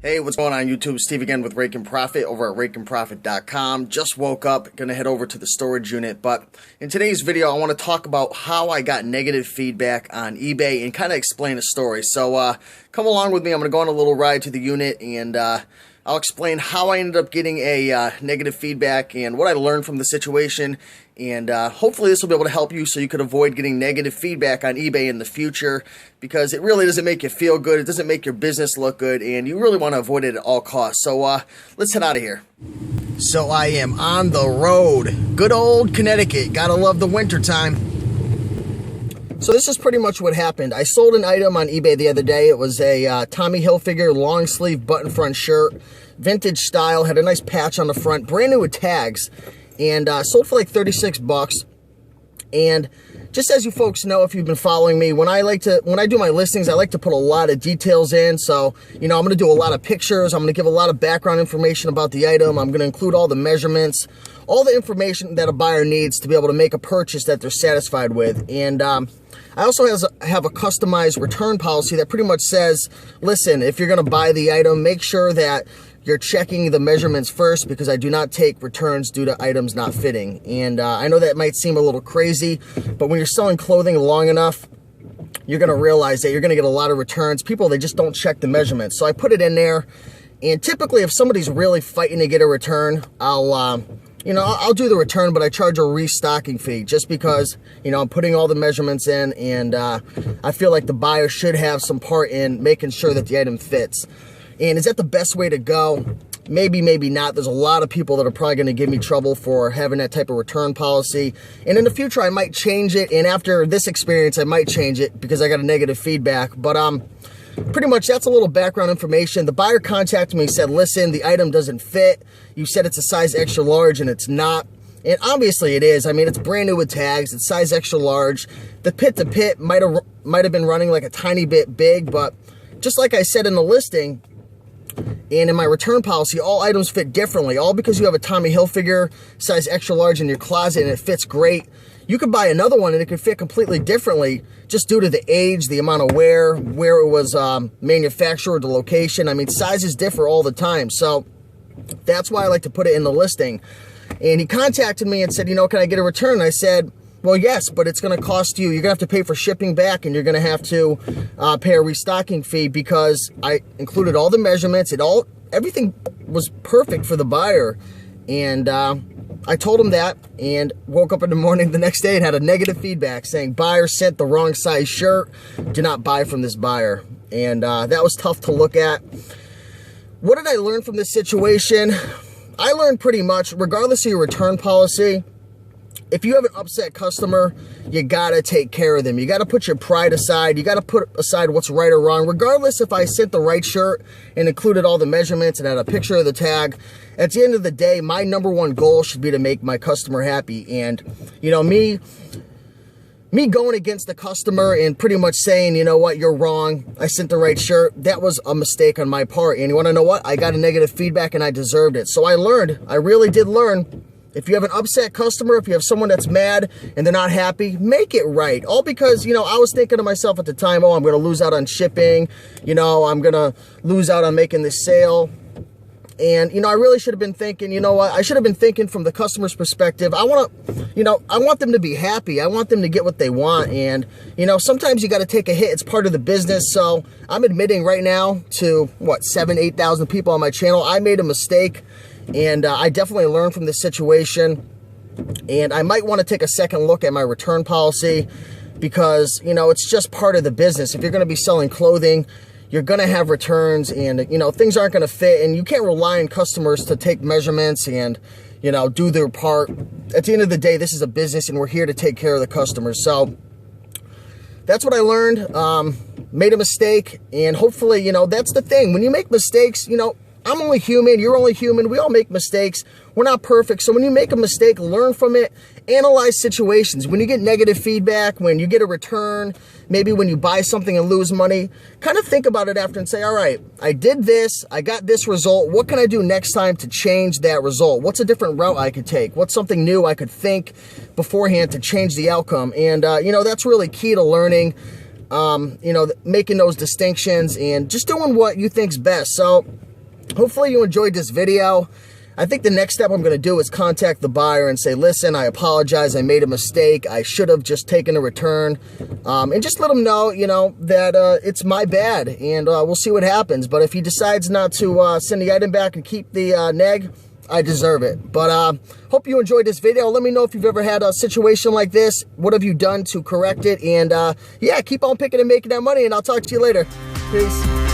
Hey, what's going on YouTube? Steve again with Rake and Profit over at rakeandprofit.com. Just woke up, gonna head over to the storage unit, but in today's video I want to talk about how I got negative feedback on eBay and kind of explain a story. So come along with me. I'm gonna go on a little ride to the unit and I'll explain how I ended up getting a negative feedback and what I learned from the situation, and hopefully this will be able to help you so you could avoid getting negative feedback on eBay in the future, because it really doesn't make you feel good, it doesn't make your business look good, and you really want to avoid it at all costs. So let's head out of here. So I am on the road. Good old Connecticut. Gotta love the winter time. So this is pretty much what happened. I sold an item on eBay the other day. It was a Tommy Hilfiger long sleeve button front shirt, vintage style, had a nice patch on the front, brand new with tags, and sold for like 36 bucks. And just as you folks know, if you've been following me, when I do my listings, I like to put a lot of details in. So, you know, I'm going to do a lot of pictures. I'm going to give a lot of background information about the item. I'm going to include all the measurements, all the information that a buyer needs to be able to make a purchase that they're satisfied with. And I also have a customized return policy that pretty much says, listen, if you're going to buy the item, make sure that you're checking the measurements first, because I do not take returns due to items not fitting. And I know that might seem a little crazy, but when you're selling clothing long enough, you're going to realize that you're going to get a lot of returns. People, they just don't check the measurements. So I put it in there. And typically, if somebody's really fighting to get a return, I'll do the return, but I charge a restocking fee just because, you know, I'm putting all the measurements in, and I feel like the buyer should have some part in making sure that the item fits. And is that the best way to go? Maybe, maybe not. There's a lot of people that are probably going to give me trouble for having that type of return policy. And in the future, I might change it. And after this experience, I might change it because I got a negative feedback. But pretty much that's a little background information. The buyer contacted me and said, listen, the item doesn't fit. You said it's a size extra large, and it's not. And obviously it is. I mean, it's brand new with tags. It's size extra large. The pit to pit might have been running like a tiny bit big, but just like I said in the listing, and in my return policy, all items fit differently. All because you have a Tommy Hilfiger size extra large in your closet and it fits great. You could buy another one and it could fit completely differently just due to the age, the amount of wear, where it was manufactured, the location. I mean, sizes differ all the time. So that's why I like to put it in the listing. And he contacted me and said, you know, can I get a return? And I said, well, yes, but it's going to cost you. You're going to have to pay for shipping back, and you're going to have to pay a restocking fee, because I included all the measurements. Everything was perfect for the buyer. And I told him that, and woke up in the morning the next day and had a negative feedback saying, buyer sent the wrong size shirt. Do not buy from this buyer. And that was tough to look at. What did I learn from this situation? I learned pretty much, regardless of your return policy, if you have an upset customer, you gotta take care of them. You gotta put your pride aside. You gotta put aside what's right or wrong. Regardless if I sent the right shirt and included all the measurements and had a picture of the tag, at the end of the day, my number one goal should be to make my customer happy. And, you know, me going against the customer and pretty much saying, you know what, you're wrong, I sent the right shirt, that was a mistake on my part. And you wanna know what? I got a negative feedback and I deserved it. So I learned, I really did learn. If you have an upset customer, if you have someone that's mad and they're not happy, make it right. All because, you know, I was thinking to myself at the time, oh, I'm going to lose out on shipping. You know, I'm going to lose out on making this sale. And, you know, I really should have been thinking, you know what, I should have been thinking from the customer's perspective. I want them to be happy. I want them to get what they want. And, you know, sometimes you got to take a hit. It's part of the business. So I'm admitting right now to, 8,000 people on my channel, I made a mistake. And I definitely learned from this situation. And I might want to take a second look at my return policy, because, you know, it's just part of the business. If you're going to be selling clothing, you're going to have returns, and, you know, things aren't going to fit, and you can't rely on customers to take measurements and, you know, do their part. At the end of the day, this is a business, and we're here to take care of the customers. So that's what I learned. Made a mistake, and hopefully, you know, that's the thing. When you make mistakes, you know, I'm only human, you're only human, we all make mistakes. We're not perfect. So when you make a mistake, learn from it, analyze situations. When you get negative feedback, when you get a return, maybe when you buy something and lose money, kind of think about it after and say, all right, I did this, I got this result. What can I do next time to change that result? What's a different route I could take? What's something new I could think beforehand to change the outcome? And, you know, that's really key to learning. you know, making those distinctions and just doing what you think's best. So hopefully you enjoyed this video. I think the next step I'm going to do is contact the buyer and say, listen, I apologize. I made a mistake. I should have just taken a return, and just let him know, you know, that it's my bad, and we'll see what happens. But if he decides not to send the item back and keep the neg, I deserve it. But hope you enjoyed this video. Let me know if you've ever had a situation like this. What have you done to correct it? And yeah, keep on picking and making that money, and I'll talk to you later. Peace.